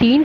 3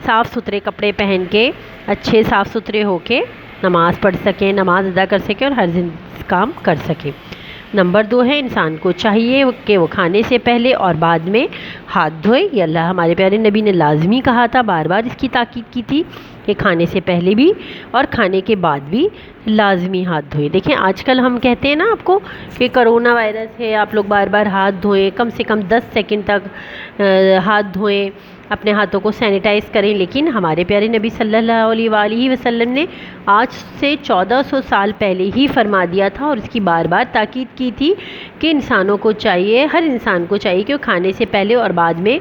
صاف ستھرے کپڑے پہن کے اچھے صاف ستھرے ہو کے نماز پڑھ سکیں، نماز ادا کر سکیں اور ہر کام کر سکیں۔ نمبر 2 ہے انسان کو چاہیے کہ وہ کھانے سے پہلے اور بعد میں ہاتھ دھوئے۔ یہ اللہ ہمارے پیارے نبی نے لازمی کہا تھا، بار بار اس کی تاکید کی تھی کہ کھانے سے پہلے بھی اور کھانے کے بعد بھی لازمی ہاتھ دھوئے۔ دیکھیں آج کل ہم کہتے ہیں نا آپ کو کہ کرونا وائرس ہے، آپ لوگ بار بار ہاتھ دھوئیں، کم سے کم 10 سیکنڈ تک ہاتھ دھوئیں، اپنے ہاتھوں کو سینیٹائز کریں، لیکن ہمارے پیارے نبی صلی اللہ علیہ وآلہ وسلم نے آج سے 1400 سال پہلے ہی فرما دیا تھا اور اس کی بار بار تاکید کی تھی کہ انسانوں کو چاہیے، ہر انسان کو چاہیے کہ وہ کھانے سے پہلے اور بعد میں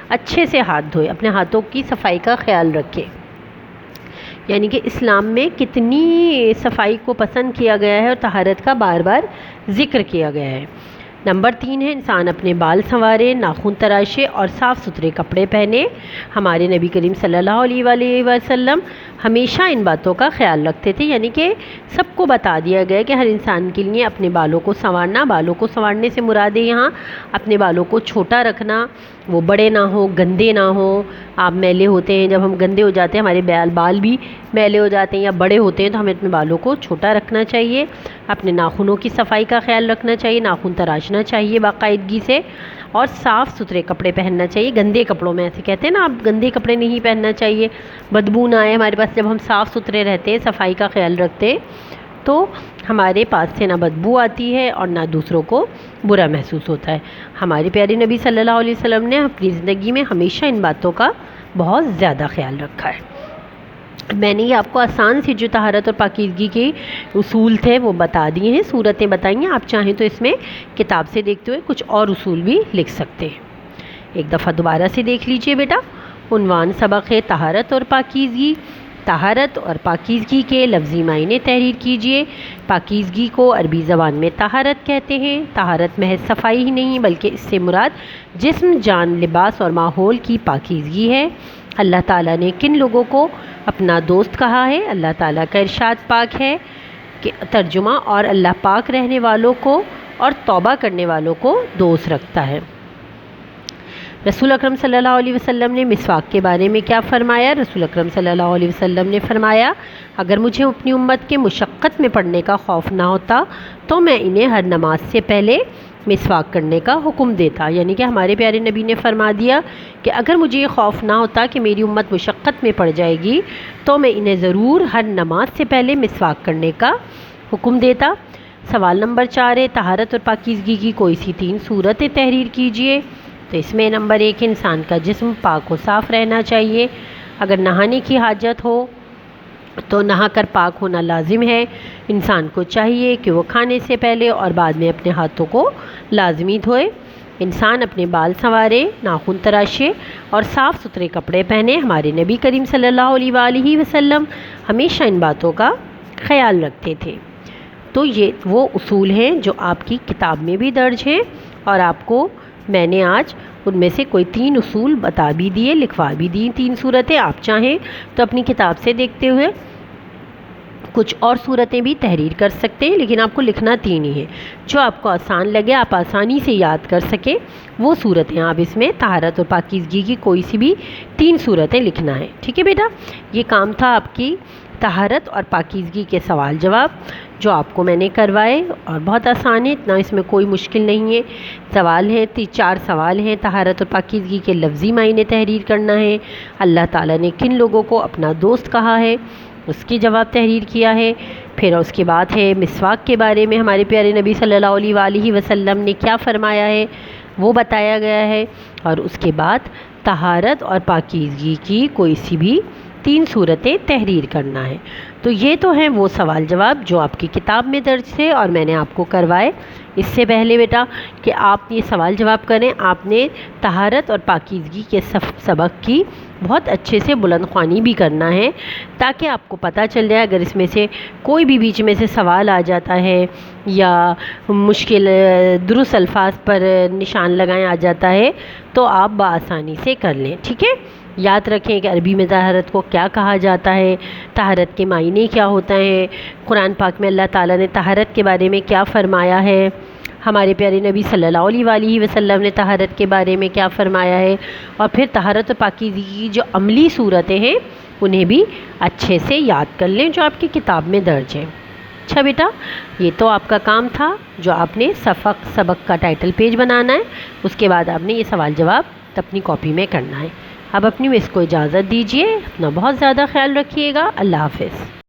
اچھے سے ہاتھ دھوئے، اپنے ہاتھوں کی صفائی کا خیال رکھے۔ یعنی کہ اسلام میں کتنی صفائی کو پسند کیا گیا ہے اور طہارت کا بار بار ذکر کیا گیا ہے۔ نمبر 3 ہے انسان اپنے بال سنوارے، ناخن تراشے اور صاف ستھرے کپڑے پہنے۔ ہمارے نبی کریم صلی اللہ علیہ وآلہ وسلم ہمیشہ ان باتوں کا خیال رکھتے تھے، یعنی کہ سب کو بتا دیا گیا کہ ہر انسان کے لیے اپنے بالوں کو سنوارنا، بالوں کو سنوارنے سے مراد ہے یہاں اپنے بالوں کو چھوٹا رکھنا، وہ بڑے نہ ہو، گندے نہ ہو۔ آپ میلے ہوتے ہیں، جب ہم گندے ہو جاتے ہیں، ہمارے بال بھی میلے ہو جاتے ہیں یا بڑے ہوتے ہیں، تو ہمیں اپنے بالوں کو چھوٹا رکھنا چاہیے، اپنے ناخنوں کی صفائی کا خیال رکھنا چاہیے، ناخن تراشنا چاہیے باقاعدگی سے اور صاف ستھرے کپڑے پہننا چاہیے۔ گندے کپڑوں میں ایسے کہتے ہیں نا، آپ گندے کپڑے نہیں پہننا چاہیے، بدبو نہ آئے ہمارے پاس۔ جب ہم صاف ستھرے رہتے ہیں، صفائی کا خیال رکھتے ہیں، تو ہمارے پاس سے نہ بدبو آتی ہے اور نہ دوسروں کو برا محسوس ہوتا ہے۔ ہمارے پیارے نبی صلی اللہ علیہ وسلم نے اپنی زندگی میں ہمیشہ ان باتوں کا بہت زیادہ خیال رکھا ہے۔ میں نے یہ آپ کو آسان سی جو طہارت اور پاکیزگی کے اصول تھے وہ بتا دیے ہیں، صورتیں بتائیں ہیں، آپ چاہیں تو اس میں کتاب سے دیکھتے ہوئے کچھ اور اصول بھی لکھ سکتے ہیں۔ ایک دفعہ دوبارہ سے دیکھ لیجئے بیٹا۔ عنوان سبق ہے طہارت اور پاکیزگی۔ طہارت اور پاکیزگی کے لفظی معنی تحریر کیجئے۔ پاکیزگی کو عربی زبان میں طہارت کہتے ہیں۔ طہارت محض صفائی ہی نہیں بلکہ اس سے مراد جسم، جان، لباس اور ماحول کی پاکیزگی ہے۔ اللہ تعالیٰ نے کن لوگوں کو اپنا دوست کہا ہے؟ اللہ تعالیٰ کا ارشاد پاک ہے کہ ترجمہ اور اللہ پاک رہنے والوں کو اور توبہ کرنے والوں کو دوست رکھتا ہے۔ رسول اکرم صلی اللہ علیہ وسلم نے مسواک کے بارے میں کیا فرمایا؟ رسول اکرم صلی اللہ علیہ وسلم نے فرمایا، اگر مجھے اپنی امت کے مشقت میں پڑنے کا خوف نہ ہوتا تو میں انہیں ہر نماز سے پہلے مسواک کرنے کا حکم دیتا۔ یعنی کہ ہمارے پیارے نبی نے فرما دیا کہ اگر مجھے یہ خوف نہ ہوتا کہ میری امت مشقت میں پڑ جائے گی تو میں انہیں ضرور ہر نماز سے پہلے مسواک کرنے کا حکم دیتا۔ سوال نمبر 4 ہے طہارت اور پاکیزگی کی کوئی سی 3 صورتیں تحریر کیجئے۔ تو اس میں نمبر 1 انسان کا جسم پاک و صاف رہنا چاہیے۔ اگر نہانے کی حاجت ہو تو نہا کر پاک ہونا لازم ہے۔ انسان کو چاہیے کہ وہ کھانے سے پہلے اور بعد میں اپنے ہاتھوں کو لازمی دھوئے۔ انسان اپنے بال سنوارے، ناخن تراشے اور صاف ستھرے کپڑے پہنے۔ ہمارے نبی کریم صلی اللہ علیہ وآلہ وسلم ہمیشہ ان باتوں کا خیال رکھتے تھے۔ تو یہ وہ اصول ہیں جو آپ کی کتاب میں بھی درج ہیں اور آپ کو میں نے آج ان میں سے کوئی 3 اصول بتا بھی دیے، لکھوا بھی دی 3 صورتیں۔ آپ چاہیں تو اپنی کتاب سے دیکھتے ہوئے کچھ اور صورتیں بھی تحریر کر سکتے ہیں، لیکن آپ کو لکھنا 3 ہی ہے۔ جو آپ کو آسان لگے، آپ آسانی سے یاد کر سکیں، وہ صورتیں آپ اس میں طہارت اور پاکیزگی کی کوئی سی بھی 3 صورتیں لکھنا ہے۔ ٹھیک ہے بیٹا، یہ کام تھا آپ کی طہارت اور پاکیزگی کے سوال جواب جو آپ کو میں نے کروائے، اور بہت آسان ہے، اتنا اس میں کوئی مشکل نہیں ہے۔ سوال ہیں 4 سوال ہیں۔ طہارت اور پاکیزگی کے لفظی معنی تحریر کرنا ہے۔ اللہ تعالیٰ نے کن لوگوں کو اپنا دوست کہا ہے؟ اس کی جواب تحریر کیا ہے۔ پھر اس کے بعد ہے مسواک کے بارے میں ہمارے پیارے نبی صلی اللہ علیہ وآلہ وسلم نے کیا فرمایا ہے، وہ بتایا گیا ہے۔ اور اس کے بعد طہارت اور پاکیزگی کی کوئی سی بھی 3 صورتیں تحریر کرنا ہے۔ تو یہ تو ہیں وہ سوال جواب جو آپ کی کتاب میں درج تھے اور میں نے آپ کو کروائے۔ اس سے پہلے بیٹا کہ آپ یہ سوال جواب کریں، آپ نے طہارت اور پاکیزگی کے سبق کی بہت اچھے سے بلند خوانی بھی کرنا ہے، تاکہ آپ کو پتہ چل جائے اگر اس میں سے کوئی بھی بیچ میں سے سوال آ جاتا ہے یا مشکل درست الفاظ پر نشان لگائیں آ جاتا ہے تو آپ بآسانی سے کر لیں۔ ٹھیک ہے، یاد رکھیں کہ عربی میں طہارت کو کیا کہا جاتا ہے، طہارت کے معنی کیا ہوتا ہے، قرآن پاک میں اللہ تعالیٰ نے طہارت کے بارے میں کیا فرمایا ہے۔ ہمارے پیارے نبی صلی اللہ علیہ وآلہ وسلم نے طہارت کے بارے میں کیا فرمایا ہے، اور پھر طہارت و پاکیزگی کی جو عملی صورتیں ہیں انہیں بھی اچھے سے یاد کر لیں جو آپ کی کتاب میں درج ہیں۔ اچھا بیٹا، یہ تو آپ کا کام تھا جو آپ نے سبق کا ٹائٹل پیج بنانا ہے، اس کے بعد آپ نے یہ سوال جواب اپنی کاپی میں کرنا ہے۔ اب اپنی مس کو اجازت دیجیے، اپنا بہت زیادہ خیال رکھیے گا۔ اللہ حافظ۔